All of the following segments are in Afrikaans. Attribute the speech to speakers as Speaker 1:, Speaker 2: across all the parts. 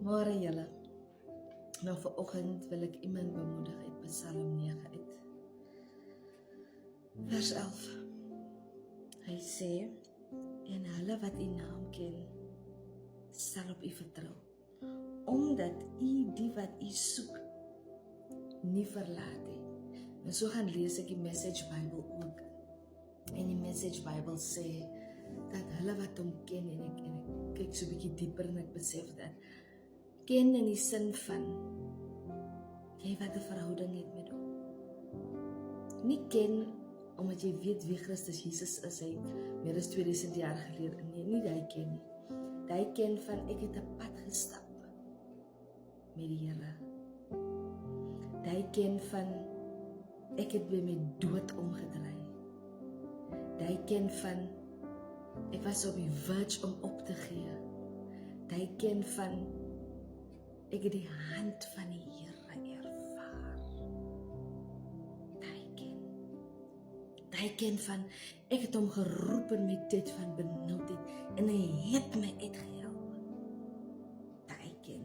Speaker 1: Môre julle. Nou vanoggend wil ek iemand bemoedig uit Psalm 9 uit. Vers 11. Hy sê, en hulle wat u naam ken, sal op u vertrou, omdat u die wat u soek, nie verlaat nie. En so gaan lees ek die Message Bible ook. En die Message Bible sê, dat hulle wat hom ken, en ek kyk so 'n bietjie dieper en ek besef dat, ken in die sin van, jy wat 'n verhouding het met hom. Nie ken, omdat jy weet wie Christus Jesus is, hy meer as 2000 jaar gelede, nee, nie die ken nie. Die ken van, ek het 'n pad gestap met die Here. Die ken van, ek het by my dood omgedraai. Die ken van, ek was op die verge om op te gee. Die ken van, ek het die hand van die Here ervaar. Die ken van, ek het hom geroep in my tyd van benoudheid en hy het my uitgehelp. Die ken.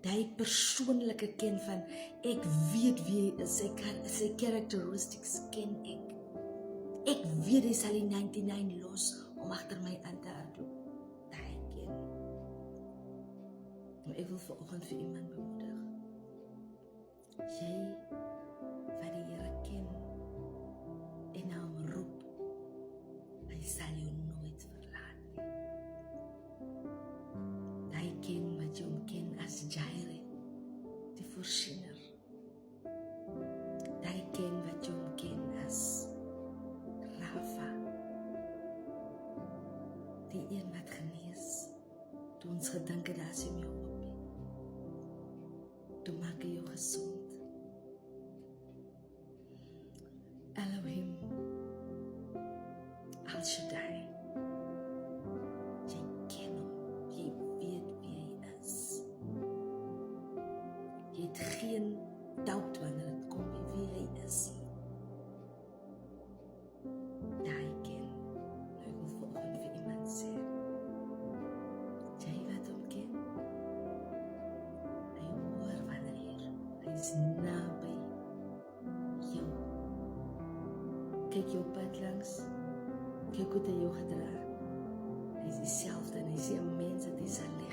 Speaker 1: Die persoonlike ken van, ek weet wie hy is, sy characteristics ken ek. Ek weet hy sal die 99 los om agter my aan te hardloop. Die ken. Maar ek wil vanoggend vir iemand bemoedig. Jy wat die Here ken en na hom roep, hy sal jou nooit verlaat nie. Die ken wat jy hom ken as Jireh, die voorsiener. Die ken wat jy hom ken as Rafa, die een wat genees, toe ons gedink het daar is hom jou op nie. Toe maak hy jou gezond. Elohim, Al Shaddai, jy ken hom, jy weet wie hy is. Jy het geen doubt wanneer het kom wie hy is. Die ken. Nou ek wil vanoggend vir iemand sê, jy wat hom ken, hy hoor wanneer hy is naby jou. Kyk jou pad langs, kyk hoe hy jou gedra. Hy is dieselfde en hy sê 'n mens dat hy sal leef.